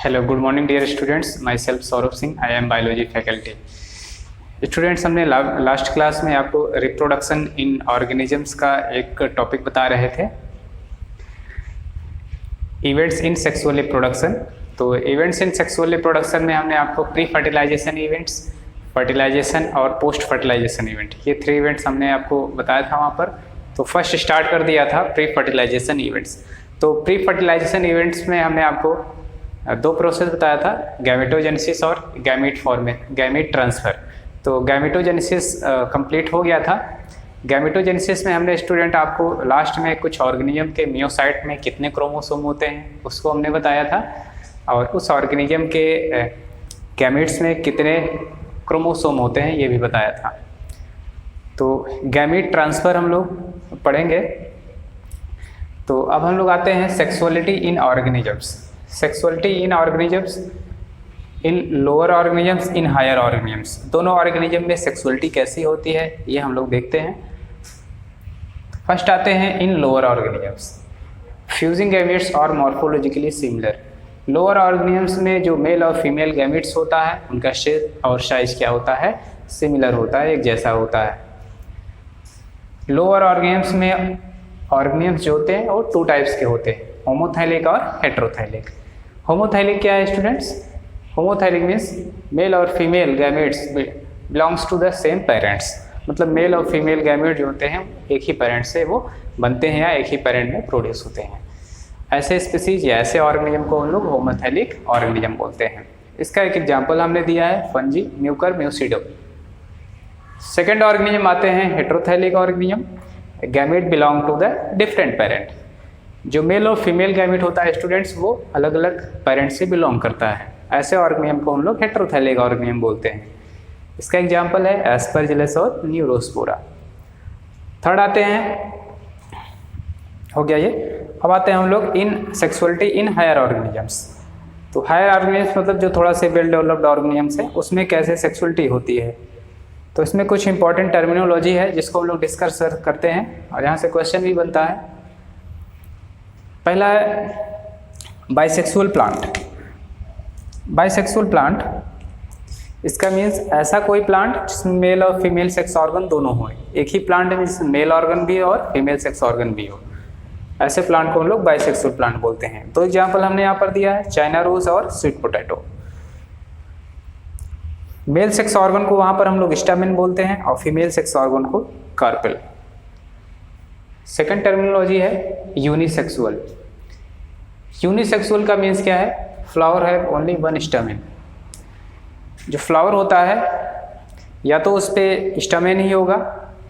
Hello, good morning dear students. Myself Saurabh Singh, I am biology faculty. Students, हमने last class में आपको reproduction in organisms का एक topic बता रहे थे, इवेंट्स इन सेक्सुअल रिप्रोडक्शन। तो इवेंट्स इन सेक्सुअल रिप्रोडक्शन में हमने आपको प्री फर्टिलाइजेशन इवेंट्स, फर्टिलाइजेशन और पोस्ट फर्टिलाइजेशन इवेंट, ये 3 इवेंट्स हमने आपको बताया था वहाँ पर। तो फर्स्ट स्टार्ट कर दिया था प्री फर्टिलाइजेशन इवेंट्स। तो प्री फर्टिलाइजेशन इवेंट्स में हमने आपको 2 प्रोसेस बताया था, गैमेटोजेनेसिस और गैमीट ट्रांसफ़र। तो गैमेटोजेनेसिस कंप्लीट हो गया था। गैमेटोजेनेसिस में हमने स्टूडेंट आपको लास्ट में कुछ ऑर्गेनिज्म के मियोसाइट में कितने क्रोमोसोम होते हैं उसको हमने बताया था, और उस ऑर्गेनिज्म के गैमीट्स में कितने क्रोमोसोम होते हैं ये भी बताया था। तो गैमीट ट्रांसफ़र हम लोग पढ़ेंगे। तो अब हम लोग आते हैं sexuality in organisms. Sexuality in organisms, in lower organisms, in higher organisms, दोनों ऑर्गेनिज्म में सेक्सुअलिटी कैसी होती है ये हम लोग देखते हैं। फर्स्ट आते हैं इन लोअर ऑर्गेनिजम्स। फ्यूजिंग गैमेट्स और मॉर्फोलॉजिकली सिमिलर। लोअर ऑर्गेनिजम्स में जो मेल और फीमेल गैमेट्स होता है उनका शेप और साइज क्या होता है, सिमिलर होता है, एक जैसा होता है। लोअर ऑर्गेनिजम्स में ऑर्गेनिजम्स जो होते हैं वो 2 टाइप्स के होते हैं, होमोथैलिक और हेटेरोथैलिक। होमोथैलिक क्या है स्टूडेंट्स? होमोथैलिक मीन्स मेल और female gametes belongs to the same parents, मतलब मेल और फीमेल गैमेट जो होते हैं एक ही पेरेंट से वो बनते हैं या एक ही पेरेंट में प्रोड्यूस होते हैं। ऐसे स्पीसीज या ऐसे ऑर्गेनिज्म को हम लोग होमोथैलिक ऑर्गेनिज्म बोलते हैं। इसका एक एग्जाम्पल हमने दिया है, fungi, mucor, mucedo. Second organism आते हैं heterothallic organism. Gamete belong to the different parent. जो मेल और फीमेल गैमेट होता है स्टूडेंट्स वो अलग अलग पेरेंट से बिलोंग करता है। ऐसे ऑर्गेनिज्म को हम लोग हेटेरोथैलिक ऑर्गेनिज्म बोलते हैं। इसका एग्जांपल है एस्परजिलस और न्यूरोस्पोरा। थर्ड आते हैं, हो गया ये। अब आते हैं हम लोग इन सेक्सुअलिटी इन हायर ऑर्गेनिजम्स। तो हायर ऑर्गेनिजम्स मतलब जो थोड़ा से वेल डेवलप्ड ऑर्गेनिजम्स है उसमें कैसे सेक्सुअलिटी होती है। तो इसमें कुछ इंपॉर्टेंट टर्मिनोलॉजी है जिसको हम लोग डिस्कस करते हैं और यहाँ से क्वेश्चन भी बनता है। पहला है बाइसेक्सुअल प्लांट। बाइसेक्सुअल प्लांट, इसका मीन्स ऐसा कोई प्लांट जिसमें मेल और फीमेल सेक्स ऑर्गन दोनों हो। एक ही प्लांट में जिसमें मेल ऑर्गन भी हो और फीमेल सेक्स ऑर्गन भी हो, ऐसे प्लांट को हम लोग बाइसेक्सुअल प्लांट बोलते हैं। 2 एग्जाम्पल हमने यहाँ पर दिया है, चाइना रोज और sweet potato. Male sex organ को वहाँ पर हम लोग स्टामेन बोलते हैं और फीमेल सेक्स ऑर्गन को कार्पेल। सेकेंड टर्मिनोलॉजी है यूनिसेक्सुअल। यूनिसेक्सुअल का मीन्स क्या है? फ्लावर है ओनली 1 स्टामेन। जो फ्लावर होता है या तो उस पर स्टामेन ही होगा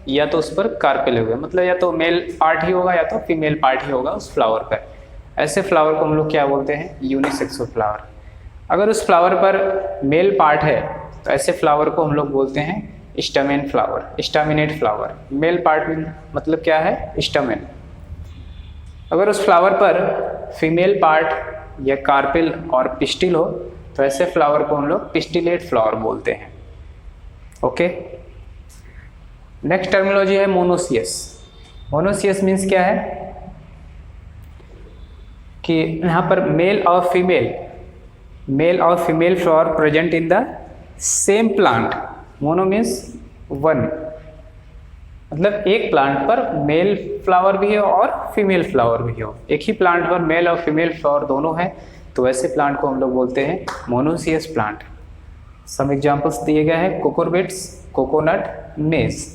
या तो उस पर कार्पेल होगा, मतलब या तो मेल पार्ट ही होगा या तो फीमेल पार्ट ही होगा उस फ्लावर पर। ऐसे फ्लावर को हम लोग क्या बोलते हैं? Unisexual flower. अगर उस फ्लावर पर मेल पार्ट है तो ऐसे फ्लावर को हम लोग बोलते हैं stamen flower, staminate flower. Male part में मतलब क्या है? स्टामेन। अगर उस फ्लावर पर फीमेल पार्ट या कार्पेल और पिस्टिल हो तो ऐसे फ्लावर को हम लोग पिस्टिलेट फ्लावर बोलते हैं। ओके, नेक्स्ट टर्मिनोलॉजी है मोनोसियस। मोनोसियस मीन्स क्या है कि यहाँ पर मेल और female flower present in the same plant. Mono means 1, मतलब एक प्लांट पर मेल फ्लावर भी हो और फीमेल फ्लावर भी हो। एक ही प्लांट पर मेल और फीमेल फ्लावर दोनों है तो ऐसे प्लांट को हम लोग बोलते हैं मोनोसियस प्लांट। सम एग्जांपल्स दिए गए हैं, कोकोरबिट्स, कोकोनट, मेज।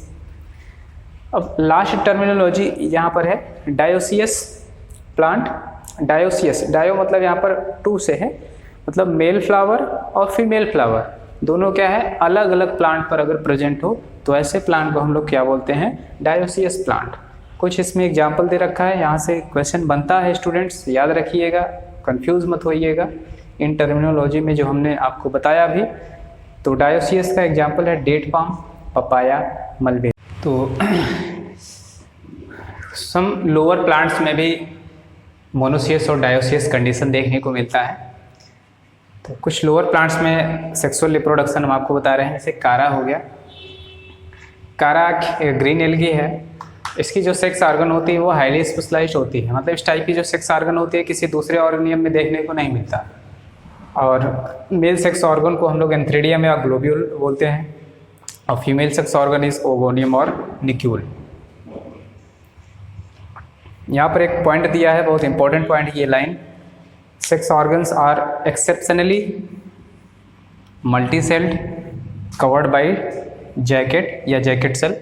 अब लास्ट टर्मिनोलॉजी यहाँ पर है डायोसियस प्लांट। डायोसियस, डायो मतलब यहाँ पर 2 से है, मतलब मेल फ्लावर और फीमेल फ्लावर दोनों क्या है, अलग अलग प्लांट पर अगर प्रेजेंट हो तो ऐसे प्लांट को हम लोग क्या बोलते हैं? Dioecious plant. कुछ इसमें एग्जाम्पल दे रखा है, यहाँ से क्वेश्चन बनता है स्टूडेंट्स, याद रखिएगा, कंफ्यूज मत होइएगा इन टर्मिनोलॉजी में जो हमने आपको बताया अभी। तो डायोसियस का एग्जाम्पल है डेट पाम, पपाया, मलबेरी। तो सम लोअर प्लांट्स में भी मोनोसियस और डायोसियस कंडीशन देखने को मिलता है। तो कुछ लोअर प्लांट्स में सेक्सुअल रिप्रोडक्शन हम आपको बता रहे हैं, जैसे कारा हो गया। कारा ग्रीन एल्गी है, इसकी जो सेक्स ऑर्गन होती है वो हाईली स्पेशलाइज्ड होती है, मतलब इस टाइप की जो सेक्स ऑर्गन होती है किसी दूसरे ऑर्गेनिज्म में देखने को नहीं मिलता। और मेल सेक्स ऑर्गन को हम लोग एंथ्रेडियम या ग्लोब्यूल बोलते हैं, और female sex organ is oogonium और निक्यूल। यहाँ पर एक पॉइंट दिया है, बहुत इंपॉर्टेंट पॉइंट ये line, sex organs are exceptionally multicelled covered by jacket या jacket cell.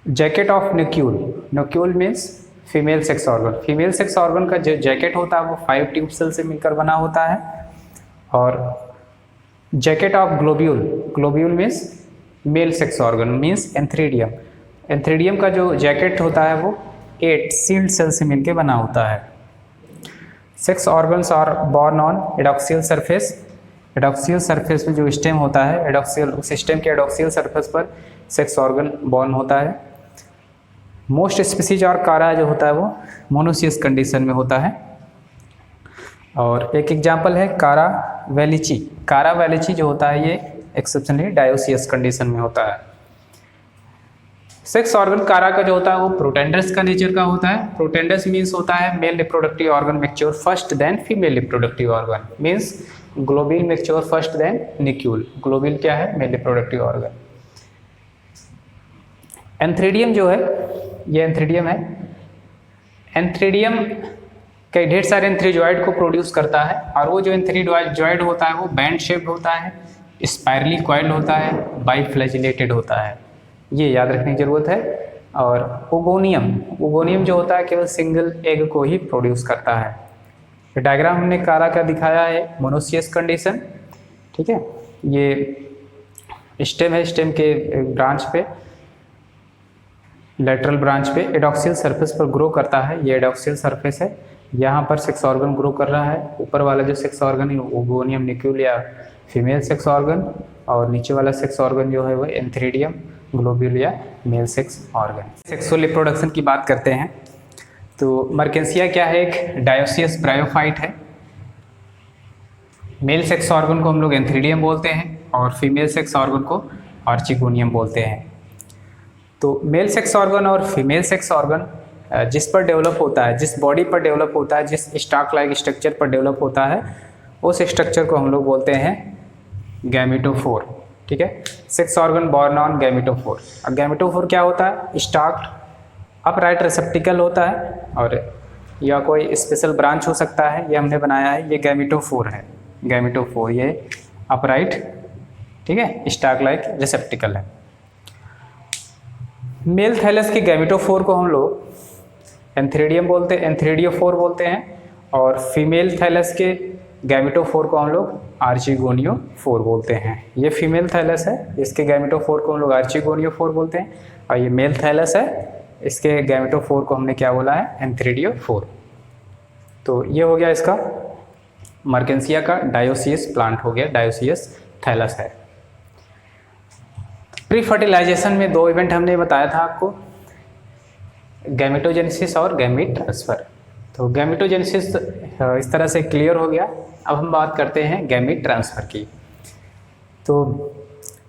Jacket of nucule, nucule means female sex organ. Female sex organ का जो जैकेट होता है वो 5 ट्यूब सेल से मिलकर बना होता है। और jacket of globule, globule means male sex organ means antheridium. Antheridium का जो जैकेट होता है वो 8 सील्ड सेल से मिलकर बना होता है। Sex organs are borne on adaxial surface. Adaxial surface पे जो स्टेम होता है, एडॉक्सियल सिस्टम के एडॉक्सियल सरफेस पर सेक्स ऑर्गन बॉर्न होता है। मोस्ट स्पीसीज और कारा जो होता है वो मोनोसियस कंडीशन में होता है। और एक एग्जांपल है कारा वेलिची। कारा वेलिची जो होता है ये एक्सेप्शनली डायोसियस कंडीशन में होता है। सेक्स ऑर्गन कारा का जो होता है वो प्रोटेंडस का नेचर का होता है। प्रोटेंडस मीन्स होता है male reproductive organ mature first then female reproductive organ, means globule mature first then nucule. Globule क्या है? Male reproductive organ. एंथ्रीडियम जो है ये एंथ्रीडियम है। एंथ्रीडियम कई ढेर सारे एंथ्रीजॉइड को प्रोड्यूस करता है, और वो जो एंथ्रीजॉइड होता है वो बैंड शेप्ड होता है, स्पाइरली कॉइल्ड होता है, बाइफ्लैजिलेटेड होता है, ये याद रखने की जरूरत है। और ओगोनियम, ओगोनियम जो होता है केवल सिंगल एग को ही प्रोड्यूस करता है। ये डायग्राम हमने कारा का दिखाया है, मोनोसियस कंडीशन, ठीक है। ये स्टेम है, स्टेम के ब्रांच पे, लेटरल ब्रांच पे एडॉक्सियल सरफेस पर ग्रो करता है। ये एडॉक्सियल सरफेस है, यहाँ पर सेक्स ऑर्गन ग्रो कर रहा है। ऊपर वाला जो सेक्स ऑर्गन है ओगोनियम निक्यूल या फीमेल सेक्स ऑर्गन, और नीचे वाला सेक्स ऑर्गन जो है वो एंथ्रीडियम ग्लोब्यूल या male sex organ. Sexual reproduction की बात करते हैं तो मर्केंसिया क्या है? एक डायोसियस ब्रायोफाइट है। मेल सेक्स ऑर्गन को हम लोग एंथ्रीडियम बोलते हैं और फीमेल सेक्स ऑर्गन को आर्चिगोनियम बोलते हैं। तो मेल सेक्स ऑर्गन और फीमेल सेक्स ऑर्गन जिस पर डेवलप होता है, जिस बॉडी पर डेवलप होता है, जिस स्टॉक लाइक स्ट्रक्चर पर डेवलप होता है, उस स्ट्रक्चर को हम लोग बोलते हैं गैमेटोफोर, ठीक है। Sex organ borne on gametophore. अब गैमेटोफोर क्या होता है? स्टॉक्ड अपराइट रिसेप्टिकल होता है, और या कोई स्पेशल ब्रांच हो सकता है, ये हमने बनाया है, ये गैमेटोफोर है। गैमेटोफोर ये अपराइट, ठीक है, स्टॉक लाइक रिसेप्टिकल है। मेल थैलस के गैमेटोफोर को हम लोग एंथ्रीडियम बोलते हैं, एंथ्रीडियोफोर बोलते हैं, और फीमेल थैलस के गैमेटोफोर को हम लोग आर्चिगोनियोफोर बोलते हैं। ये फीमेल थैलस है, इसके गैमेटोफोर को हम लोग आर्चिगोनियोफोर बोलते हैं, और ये मेल थैलस है, इसके गैमेटोफोर को हमने क्या बोला है? एंथ्रीडियोफोर। तो ये हो गया इसका मर्केंसिया का डायोसियस प्लांट हो गया, डायोसियस थैलस है। प्री फर्टिलाइजेशन में 2 इवेंट हमने बताया था आपको, गैमेटोजेनेसिस और गैमीट ट्रांसफर। तो गैमेटोजेनेसिस इस तरह से क्लियर हो गया। अब हम बात करते हैं गैमीट ट्रांसफर की। तो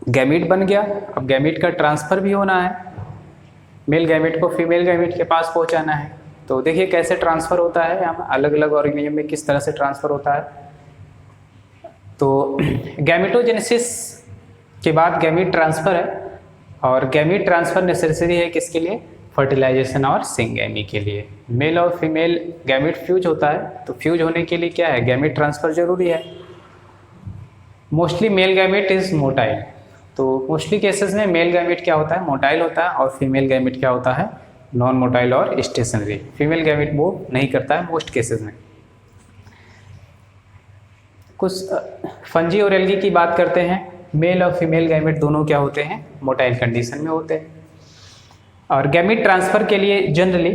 गैमीट बन गया, अब गैमीट का ट्रांसफर भी होना है, मेल गैमीट को फीमेल गैमीट के पास पहुंचाना है। तो देखिए कैसे ट्रांसफ़र होता है, यहाँ अलग अलग ऑर्गेनिज्म में किस तरह से ट्रांसफ़र होता है। तो गैमेटोजेनेसिस के बाद गैमीट ट्रांसफ़र है, और गैमीट ट्रांसफ़र नेसेसरी है किसके लिए? फर्टिलाइजेशन और सिंगैमी के लिए। मेल और फीमेल गैमीट फ्यूज होता है, तो फ्यूज होने के लिए क्या है? गैमीट ट्रांसफ़र जरूरी है। Mostly male gamete is motile, तो मोस्टली केसेस में मेल गैमीट क्या होता है? मोटाइल होता है, और फीमेल गैमीट क्या होता है? नॉन मोटाइल और स्टेशनरी। फीमेल गैमीट मूव नहीं करता है मोस्ट केसेस में। कुछ फंजी और एल्गी की बात करते हैं। मेल और फीमेल गैमीट दोनों क्या होते हैं? मोटाइल कंडीशन में होते हैं। और गैमीट ट्रांसफ़र के लिए जनरली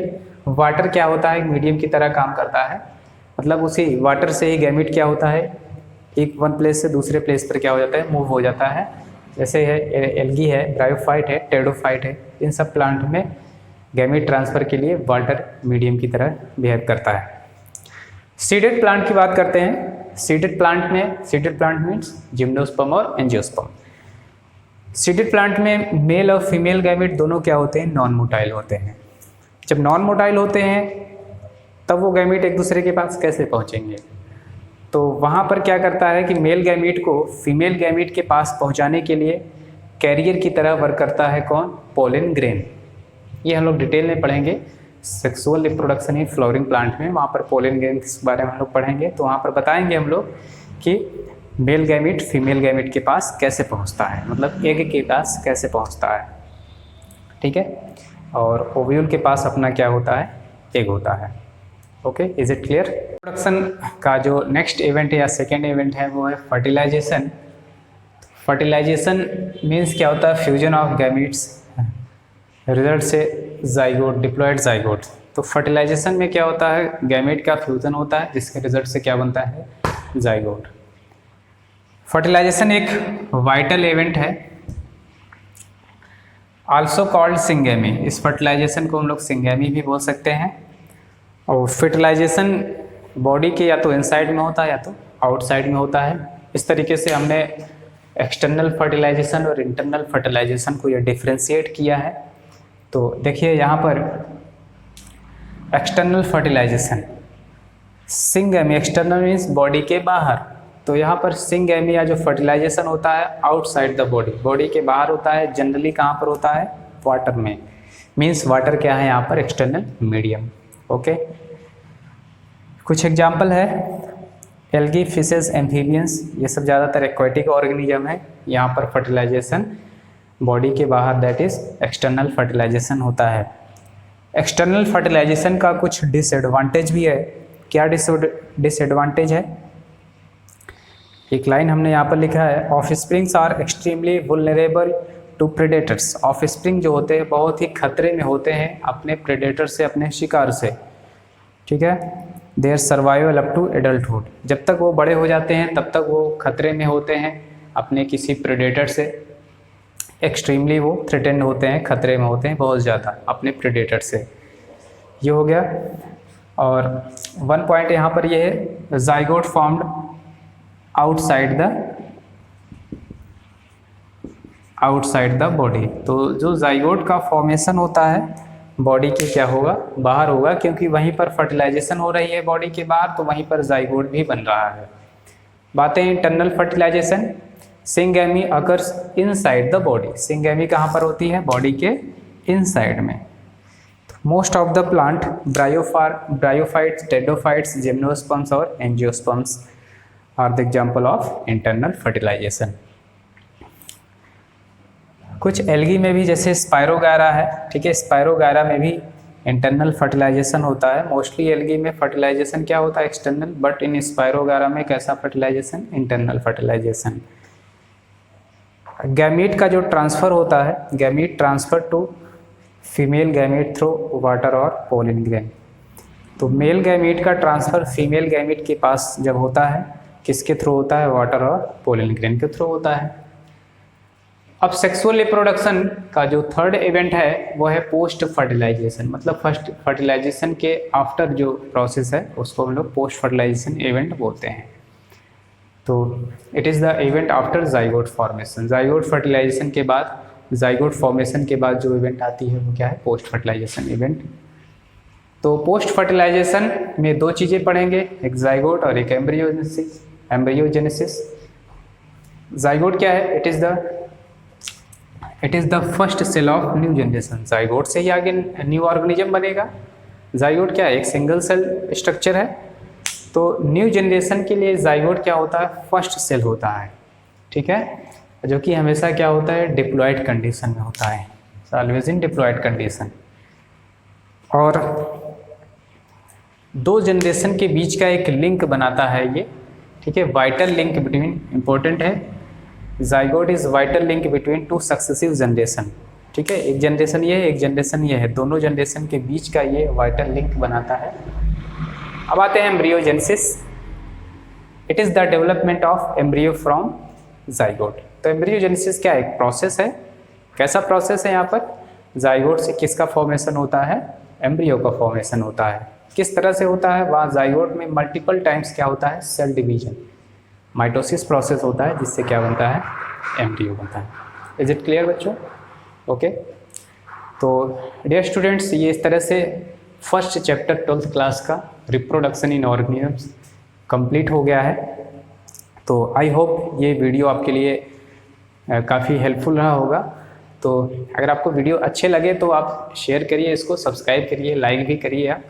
वाटर क्या होता है? मीडियम की तरह काम करता है, मतलब उसी वाटर से ही गैमीट क्या होता है? एक वन प्लेस से दूसरे प्लेस पर क्या हो जाता है? मूव हो जाता है। जैसे है एल्गी है, ब्रायोफाइट है, टेडोफाइट है, इन सब प्लांट में गैमीट ट्रांसफ़र के लिए वाटर मीडियम की तरह बिहेव करता है। सीडेड प्लांट की बात करते हैं। सीडेड प्लांट में, सीडेड प्लांट मीन्स जिम्नोस्पर्म और एंजियोस्पर्म। सीडेड प्लांट में मेल और फीमेल गैमीट दोनों क्या होते हैं? नॉन मोटाइल होते हैं। जब नॉन मोटाइल होते हैं तब वो गैमीट एक दूसरे के पास कैसे पहुंचेंगे? तो वहाँ पर क्या करता है कि मेल गैमीट को फीमेल गैमीट के पास पहुँचाने के लिए कैरियर की तरह वर्क करता है कौन? Pollen grain. ये हम लोग डिटेल में पढ़ेंगे sexual reproduction in flowering plant में, वहाँ पर पोलन ग्रेन के बारे में हम लोग पढ़ेंगे। तो वहाँ पर बताएंगे हम लोग कि मेल गैमीट फीमेल गैमीट के पास कैसे पहुँचता है, मतलब एग के पास कैसे पहुँचता है, ठीक है। और ओव्यूल के पास अपना क्या होता है? एग होता है। Okay, is it clear? Reproduction का जो नेक्स्ट इवेंट या सेकेंड इवेंट है वो है फर्टिलाइजेशन। फर्टिलाइजेशन मीन्स क्या होता है? फ्यूजन ऑफ गैमीट्स रिजल्ट से जाइगोट, डिप्लॉयड जाइगोट। तो फर्टिलाइजेशन में क्या होता है? गैमीट का फ्यूजन होता है जिसके रिजल्ट से क्या बनता है? जाइगोट। फर्टिलाइजेशन एक वाइटल इवेंट है, आल्सो कॉल्ड सिंगेमी। इस फर्टिलाइजेशन को हम लोग सिंगेमी भी बोल सकते हैं। और फर्टिलाइजेशन बॉडी के या तो इनसाइड में होता है या तो आउटसाइड में होता है। इस तरीके से हमने एक्सटर्नल फर्टिलाइजेशन और इंटरनल फर्टिलाइजेशन को ये डिफ्रेंशिएट किया है। तो देखिए यहाँ पर external fertilisation, syngamy, external means body के बाहर। तो यहाँ पर सिंगेमी या जो फर्टिलाइजेशन होता है आउटसाइड द बॉडी, बॉडी के बाहर होता है। जनरली कहाँ पर होता है? वाटर में। मीन्स वाटर क्या है यहाँ पर? External medium. ओके, कुछ एग्जाम्पल है एल्गी, फिशेस, एम्फीबियंस, ये सब ज़्यादातर एक्वेटिक ऑर्गेनिज्म है। यहाँ पर फर्टिलाइजेशन बॉडी के बाहर, दैट इज एक्सटर्नल फर्टिलाइजेशन होता है। एक्सटर्नल फर्टिलाइजेशन का कुछ डिसएडवांटेज भी है। क्या डिसएडवांटेज है? एक लाइन हमने यहाँ पर लिखा है, offsprings are extremely vulnerable to predators. Offspring जो होते हैं बहुत ही खतरे में होते हैं अपने प्रेडेटर से, अपने शिकार से, ठीक है। Their survival up to adulthood, जब तक वो बड़े हो जाते हैं तब तक वो खतरे में होते हैं अपने किसी प्रेडेटर से। एक्सट्रीमली वो थ्रेटेंड होते हैं, खतरे में होते हैं बहुत ज़्यादा अपने प्रेडेटर से। ये हो गया। और वन पॉइंट यहाँ पर ये है, zygote formed outside the body. तो जो जाइगोट का फॉर्मेशन होता है बॉडी के क्या होगा? बाहर होगा, क्योंकि वहीं पर फर्टिलाइजेशन हो रही है बॉडी के बाहर, तो वहीं पर जाइगोट भी बन रहा है। बातें internal fertilization, syngamy occurs inside the body. Syngamy कहाँ पर होती है? बॉडी के इनसाइड में। Most of the plant bryophytes, pteridophytes, gymnosperms और angiosperms are the example of internal fertilization. कुछ एल्गी में भी जैसे स्पायरोगायरा है, ठीक है, स्पायरोगायरा में भी इंटरनल फर्टिलाइजेशन होता है। मोस्टली एल्गी में फर्टिलाइजेशन क्या होता है? एक्सटर्नल, बट इन स्पायरोगायरा में कैसा फर्टिलाइजेशन? Internal fertilisation. गैमीट का जो ट्रांसफ़र होता है, gamete transfer to female gamete through water और पोलन ग्रेन। तो मेल गैमीट का ट्रांसफ़र फीमेल गैमीट के पास जब होता है, किसके थ्रू होता है? वाटर और पोलन ग्रेन के थ्रू होता है। अब सेक्सुअल रिप्रोडक्शन का जो थर्ड इवेंट है वो है पोस्ट फर्टिलाइजेशन, मतलब फर्स्ट फर्टिलाइजेशन के आफ्टर जो प्रोसेस है उसको हम लोग पोस्ट फर्टिलाइजेशन इवेंट बोलते हैं। तो it is the event after zygote formation. Zygote fertilisation के बाद, जाइगोट फॉर्मेशन के बाद जो इवेंट आती है वो क्या है? Post fertilisation event. तो पोस्ट फर्टिलाइजेशन में दो चीज़ें पढ़ेंगे, एक जाइगोट और एक एम्ब्रियोजेनेसिस। जाइगोट क्या है? It is the first cell of new generation. Zygote से ही आगे न्यू ऑर्गेनिज्म बनेगा। जाइगोट क्या है? एक सिंगल सेल स्ट्रक्चर है। तो न्यू जनरेशन के लिए जाइगोट क्या होता है? फर्स्ट सेल होता है, ठीक है, जो कि हमेशा क्या होता है? डिप्लॉयड कंडीशन में होता है, ऑलवेज इन डिप्लॉयड कंडीशन। और दो जनरेशन के बीच का एक लिंक बनाता है ये, ठीक है, वाइटल लिंक बिटवीन, इंपॉर्टेंट है, zygote is vital link between two successive generation, ठीक है, एक जनरेशन ये है, एक जनरेशन ये है, दोनों जनरेशन के बीच का ये वाइटल लिंक बनाता है। अब आते हैं embryogenesis. It is the development of embryo from zygote. तो एम्ब्रियोजेनेसिस क्या है? एक प्रोसेस है। कैसा प्रोसेस है? यहाँ पर जाइगोट से किसका फॉर्मेशन होता है? एम्ब्रियो का फॉर्मेशन होता है। किस तरह से होता है? वहाँ जाइगोट में मल्टीपल टाइम्स क्या होता है? सेल डिवीजन, माइटोसिस प्रोसेस होता है, जिससे क्या बनता है? एम्ब्रियो बनता है। इज इट क्लियर बच्चों? ओके। तो डियर स्टूडेंट्स, ये इस तरह से फर्स्ट चैप्टर 12th क्लास का रिप्रोडक्शन इन ऑर्गेनिजम्स कंप्लीट हो गया है। तो आई होप ये वीडियो आपके लिए काफ़ी हेल्पफुल रहा होगा। तो अगर आपको वीडियो अच्छे लगे तो आप शेयर करिए, इसको सब्सक्राइब करिए, लाइक भी करिए आप।